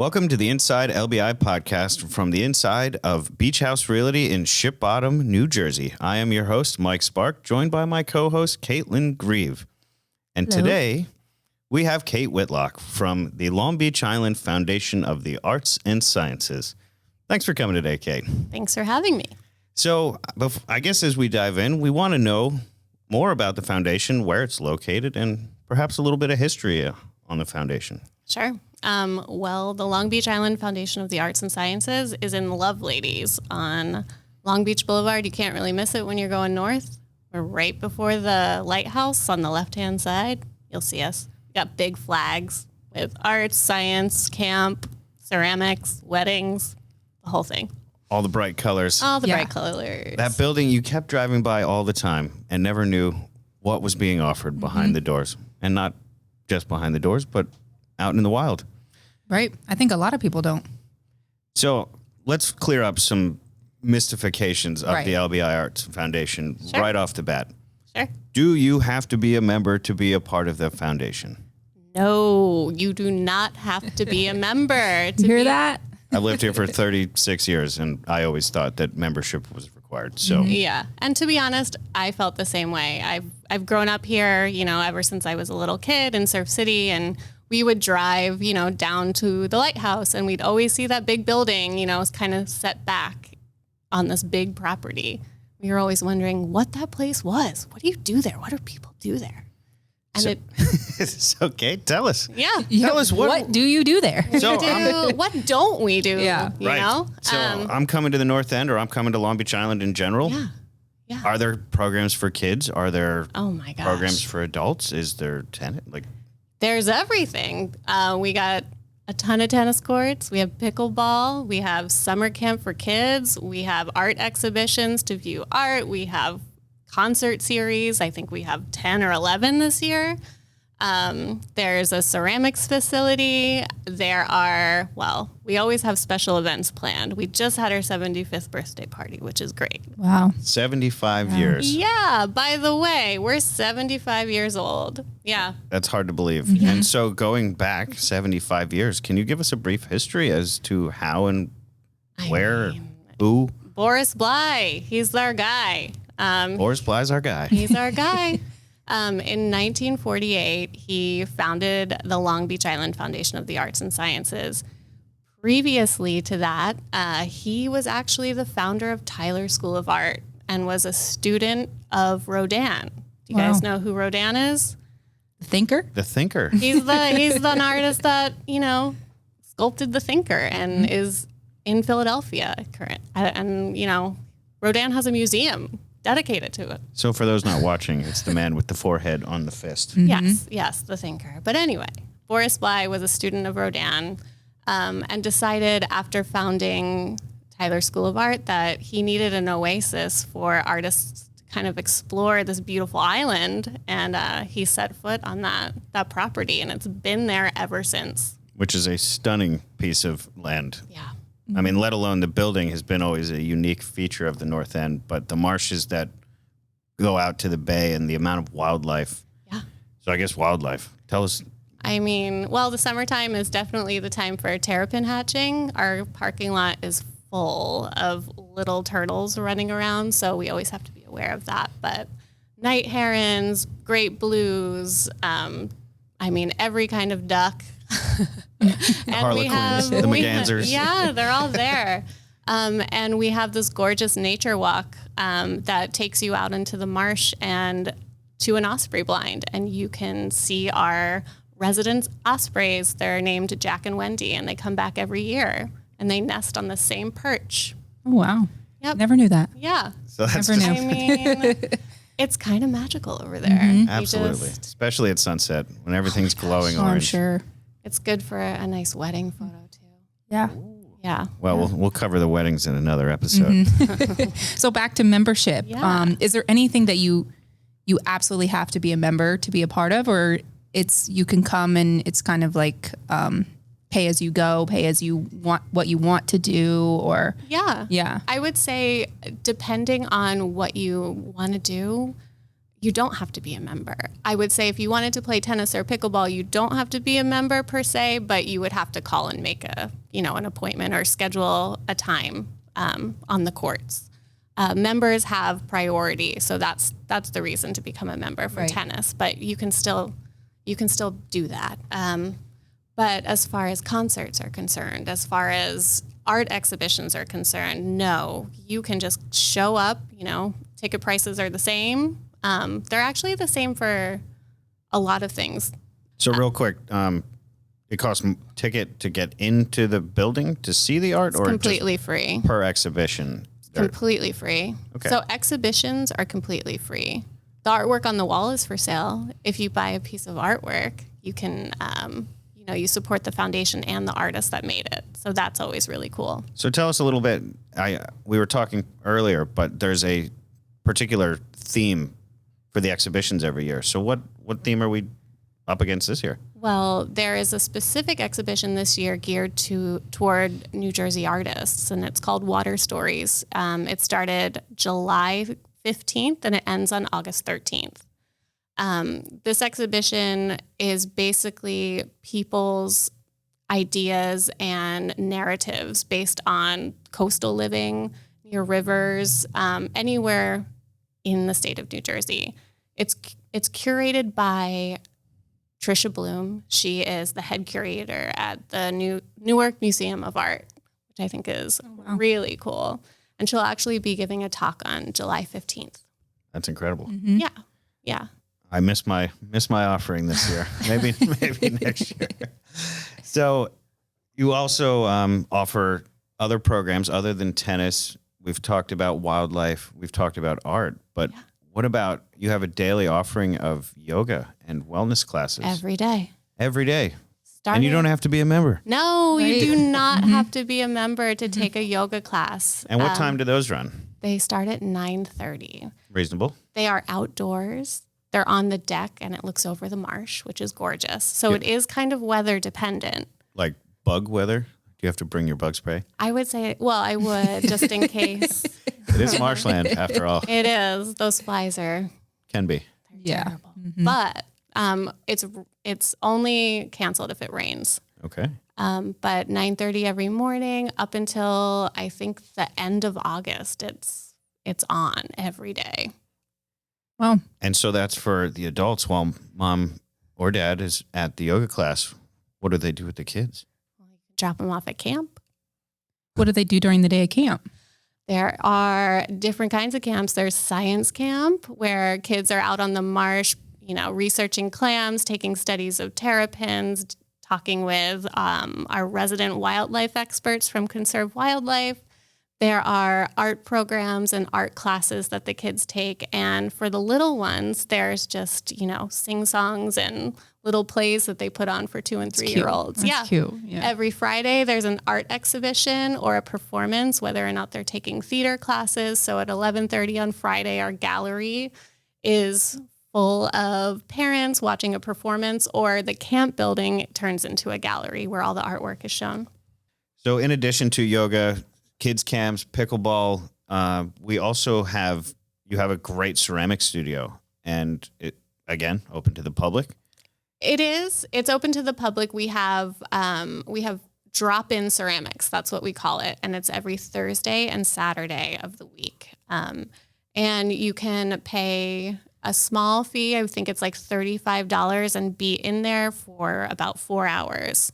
Welcome to the Inside LBI podcast from the inside of Beach House Realty in Ship Bottom, New Jersey. I am your host, Mike Spark, joined by my co-host, Caitlin Grieve. And Hello. Today, we have Kate Whitlock from the Long Beach Island Foundation of the Arts and Sciences. Thanks for coming today, Kate. Thanks for having me. So, I guess as we dive in, we want to know more about the foundation, where it's located, and perhaps a little bit of history on the foundation. Sure. Well, the Long Beach Island Foundation of the Arts and Sciences is in Love Ladies on Long Beach Boulevard. You can't really miss it when you're going north. We're right before the lighthouse on the left-hand side. You'll see us. We got big flags with arts, science, camp, ceramics, weddings, the whole thing. All the bright colors. All the bright colors. That building you kept driving by all the time and never knew what was being offered behind the doors. And not just behind the doors, but out in the wild. Right. I think a lot of people don't. So let's clear up some mystifications of Right. the LBI Arts Foundation right off the bat. Sure. Do you have to be a member to be a part of the foundation? No, you do not have to be a member. You hear that? I've lived here for 36 years, and I always thought that membership was required. So Yeah. And to be honest, I felt the same way. I've grown up here, ever since I was a little kid in Surf City, and we would drive, down to the lighthouse, and we'd always see that big building, it's kind of set back on this big property. We were always wondering what that place was. What do you do there? What do people do there? And it's okay. Tell us. yeah. Tell us What do you do there? So What don't we do? Yeah. You know? So I'm coming to the North End, or I'm coming to Long Beach Island in general. Yeah. Yeah. Are there programs for kids? Are there Oh my gosh. programs for adults? Is there tennis? There's everything. We got a ton of tennis courts. We have pickleball. We have summer camp for kids. We have art exhibitions to view art. We have concert series. I think we have 10 or 11 this year. There's a ceramics facility. We always have special events planned. We just had our 75th birthday party, which is great. Wow. 75 years. Yeah, by the way, we're 75 years old. Yeah. That's hard to believe. And so going back 75 years, can you give us a brief history as to how and where, who? Boris Bly, he's our guy. Boris Bly's our guy. He's our guy. In 1948, he founded the Long Beach Island Foundation of the Arts and Sciences. Previously to that, he was actually the founder of Tyler School of Art and was a student of Rodin. Do you guys know who Rodin is? Thinker? The thinker. He's an artist that, sculpted the Thinker and is in Philadelphia current. And, Rodin has a museum dedicated to it. So for those not watching, it's the man with the forehead on the fist. Yes, the Thinker. But anyway, Boris Bly was a student of Rodin and decided after founding Tyler School of Art that he needed an oasis for artists to kind of explore this beautiful island. And he set foot on that property, and it's been there ever since. Which is a stunning piece of land. Yeah. I mean, let alone the building has been always a unique feature of the North End, but the marshes that go out to the bay and the amount of wildlife. Yeah. So I guess wildlife. Tell us. I mean, the summertime is definitely the time for terrapin hatching. Our parking lot is full of little turtles running around, so we always have to be aware of that. But night herons, great blues, every kind of duck. The harlequins, the mergansers. Yeah, they're all there. And we have this gorgeous nature walk that takes you out into the marsh and to an osprey blind. And you can see our resident ospreys. They're named Jack and Wendy, and they come back every year. And they nest on the same perch. Oh, wow. Yep. Never knew that. Yeah. So that's Never just, knew. It's kind of magical over there. absolutely. Especially at sunset when everything's glowing Oh, I'm orange. sure. It's good for a nice wedding photo, too. Yeah. Yeah. Well, we'll cover the weddings in another episode. So back to membership. Yeah. Is there anything that you absolutely have to be a member to be a part of, or you can come and it's kind of like pay as you go, pay as you want, what you want to do, or Yeah. Yeah. I would say depending on what you want to do, you don't have to be a member. I would say if you wanted to play tennis or pickleball, you don't have to be a member per se, but you would have to call and make an appointment or schedule a time on the courts. Members have priority, so that's the reason to become a member for tennis. But you can still do that. But as far as concerts are concerned, as far as art exhibitions are concerned, no, you can just show up. Ticket prices are the same. They're actually the same for a lot of things. So real quick, it costs ticket to get into the building to see the art, It's or completely free. per exhibition? Completely free. Okay. So exhibitions are completely free. The artwork on the wall is for sale. If you buy a piece of artwork, you can, you support the foundation and the artist that made it. So that's always really cool. So tell us a little bit. We were talking earlier, but there's a particular theme for the exhibitions every year. So what theme are we up against this year? Well, there is a specific exhibition this year geared toward New Jersey artists, and it's called Water Stories. It started July 15th, and it ends on August 13th. This exhibition is basically people's ideas and narratives based on coastal living, near rivers, anywhere in the state of New Jersey. It's curated by Trisha Bloom. She is the head curator at the Newark Museum of Art, which I think is really cool. And she'll actually be giving a talk on July 15th. That's incredible. Mm-hmm. Yeah. I missed my offering this year. Maybe next year. So you also offer other programs other than tennis. We've talked about wildlife. We've talked about art. But what about, you have a daily offering of yoga and wellness classes? Every day. Every day. And you don't have to be a member. No, you do not have to be a member to take a yoga class. And what time do those run? They start at 9:30. Reasonable. They are outdoors. They're on the deck, and it looks over the marsh, which is gorgeous. So it is kind of weather dependent. Like bug weather? Do you have to bring your bug spray? I would say, well, I would just in case. It is marshland, after all. It is. Those flies are Can be. terrible. But it's only canceled if it rains. Okay. But 9:30 every morning up until I think the end of August, it's on every day. Well, And so that's for the adults, while mom or dad is at the yoga class. What do they do with the kids? Drop them off at camp. what do they do during the day at camp? There are different kinds of camps. There's science camp where kids are out on the marsh, researching clams, taking studies of terrapins, talking with our resident wildlife experts from Conserve Wildlife. There are art programs and art classes that the kids take. And for the little ones, there's just, sing-songs and little plays that they put on for 2 and 3-year-olds. That's cute. Yeah. Every Friday, there's an art exhibition or a performance, whether or not they're taking theater classes. So at 11:30 on Friday, our gallery is full of parents watching a performance, or the camp building turns into a gallery where all the artwork is shown. So in addition to yoga, kids camps, pickleball, we also you have a great ceramic studio, and it, again, open to the public. It is. It's open to the public. We have drop-in ceramics. That's what we call it. And it's every Thursday and Saturday of the week. And you can pay a small fee. I think it's like $35 and be in there for about 4 hours.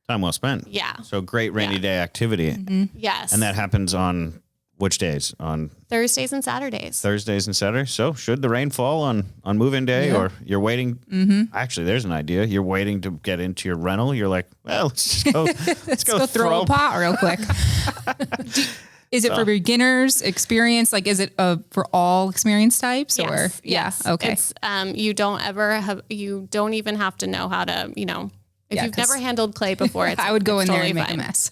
Time well spent. Yeah. So great rainy day activity. Mm-hmm. Yes. And that happens on which days? On Thursdays and Saturdays. Thursdays and Saturdays. So should the rain fall on move-in day, or you're waiting? Actually, there's an idea. You're waiting to get into your rental. You're like, well, let's just go. Let's go throw a pot real quick. Is it for beginners, experience? Like, is it for all experience types? Yes, or yes. Okay. It's, you don't even have to know how to, if you've never handled clay before, I would go in there totally and make fine. a mess.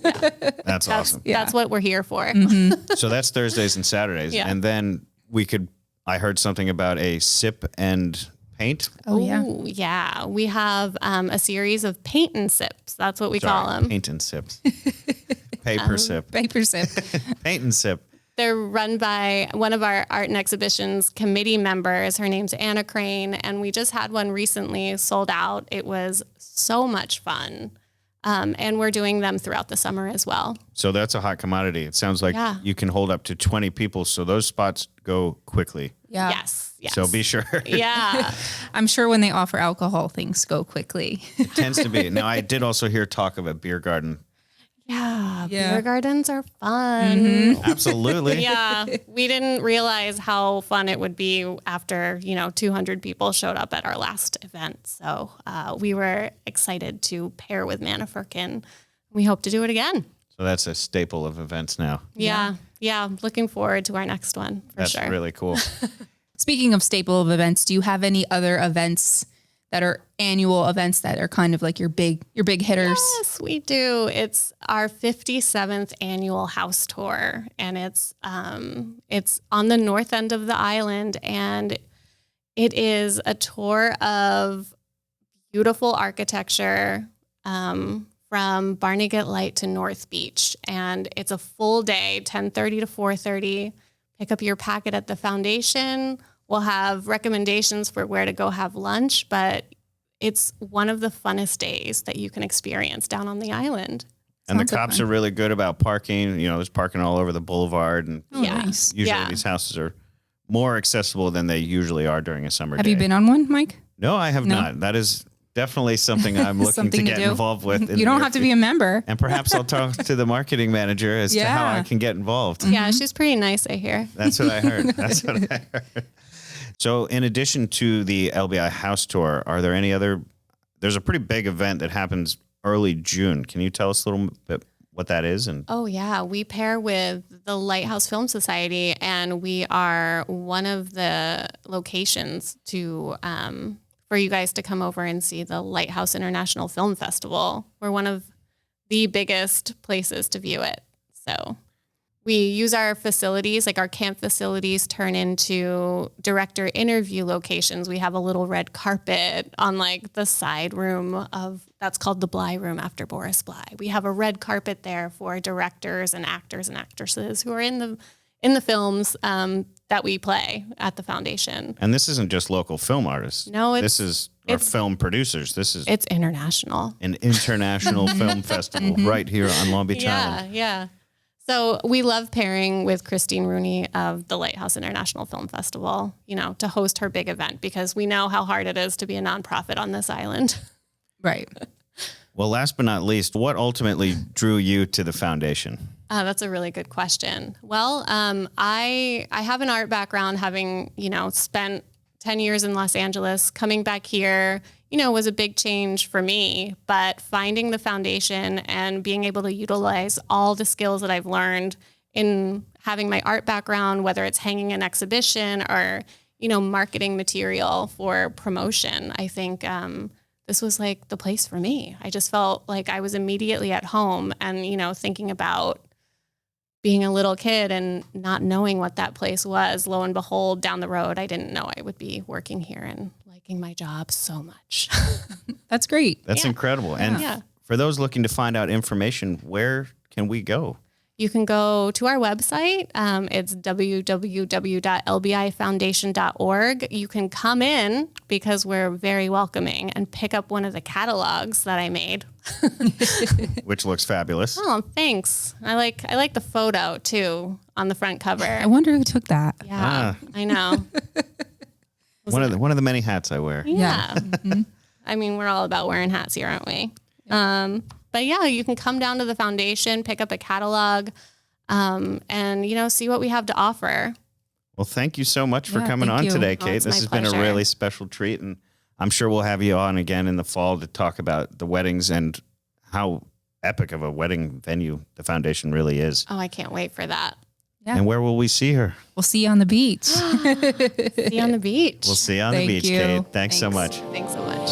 That's awesome. That's what we're here for. So that's Thursdays and Saturdays. Yeah. And then I heard something about a sip and paint. Oh, yeah. Ooh, yeah. We have a series of paint and sips. That's what we call them. Paint and sips. Paper sip. Paper sip. Paint and sip. They're run by one of our art and exhibitions committee members. Her name's Anna Crane, and we just had one recently sold out. It was so much fun. And we're doing them throughout the summer as well. So that's a hot commodity. It sounds like you can hold up to 20 people, so those spots go quickly. Yeah. Yes. So be sure. Yeah. I'm sure when they offer alcohol, things go quickly. It tends to be. Now, I did also hear talk of a beer garden. Yeah. Yeah. Beer gardens are fun. Absolutely. Yeah. We didn't realize how fun it would be after, 200 people showed up at our last event. So we were excited to pair with Manafurkin. We hope to do it again. So that's a staple of events now. Yeah. Looking forward to our next one for That's sure. really cool. Speaking of staple of events, do you have any other events that are annual events that are kind of like your big hitters? Yes, we do. It's our 57th annual house tour, and it's on the north end of the island, and it is a tour of beautiful architecture from Barnegat Light to North Beach, and it's a full day, 10:30 to 4:30. Pick up your packet at the foundation. We'll have recommendations for where to go have lunch, but it's one of the funnest days that you can experience down on the island. And the Sounds like cops fun. are really good about parking. There's parking all over the boulevard, and Yeah. Nice. usually these houses are more accessible than they usually are during a summer Have day. you been on one, Mike? No, I have not. That is definitely something I'm looking Something to to get do. involved with. in You the don't near have to be a member. And perhaps I'll talk to the marketing manager as to how Yeah. I can get involved. Yeah, she's pretty nice, I hear. That's what I heard. That's what I heard. So in addition to the LBI house tour, are there any other, there's a pretty big event that happens early June. Can you tell us a little bit what that is? And Oh, yeah. We pair with the Lighthouse Film Society, and we are one of the locations to for you guys to come over and see the Lighthouse International Film Festival. We're one of the biggest places to view it. So we use our facilities, like our camp facilities turn into director interview locations. We have a little red carpet on like the side room that's called the Bly room after Boris Bly. We have a red carpet there for directors and actors and actresses who are in the films that we play at the foundation. And this isn't just local film artists. No, this is our film producers. This is It's international. an international film festival right here on Long Beach Island. Yeah. So we love pairing with Christine Rooney of the Lighthouse International Film Festival, to host her big event, because we know how hard it is to be a nonprofit on this island. Right. Well, last but not least, what ultimately drew you to the foundation? That's a really good question. Well, I have an art background, having, spent 10 years in Los Angeles. Coming back here, was a big change for me, but finding the foundation and being able to utilize all the skills that I've learned in having my art background, whether it's hanging an exhibition or, marketing material for promotion, I think this was like the place for me. I just felt like I was immediately at home, and, thinking about being a little kid and not knowing what that place was. Lo and behold, down the road, I didn't know I would be working here and liking my job so much. That's great. That's incredible. And for those looking to find out information, where can we go? You can go to our website. It's www.lbifoundation.org. You can come in, because we're very welcoming, and pick up one of the catalogs that I made. Which looks fabulous. Oh, thanks. I like the photo too on the front cover. I wonder who took that. Yeah, I know. One of the many hats I wear. Yeah. I mean, we're all about wearing hats here, aren't we? But yeah, you can come down to the foundation, pick up a catalog, and, see what we have to offer. Well, thank you so much for Yeah, coming thank on you. today, Oh, Kate. it's This my has been a pleasure. really special treat, and I'm sure we'll have you on again in the fall to talk about the weddings and how epic of a wedding venue the foundation really is. Oh, I can't wait for that. Yeah. And where will we see her? We'll see you on the beach. See you on the beach. We'll see you on the Thank beach, you. Kate. Thanks so much. Thanks so much.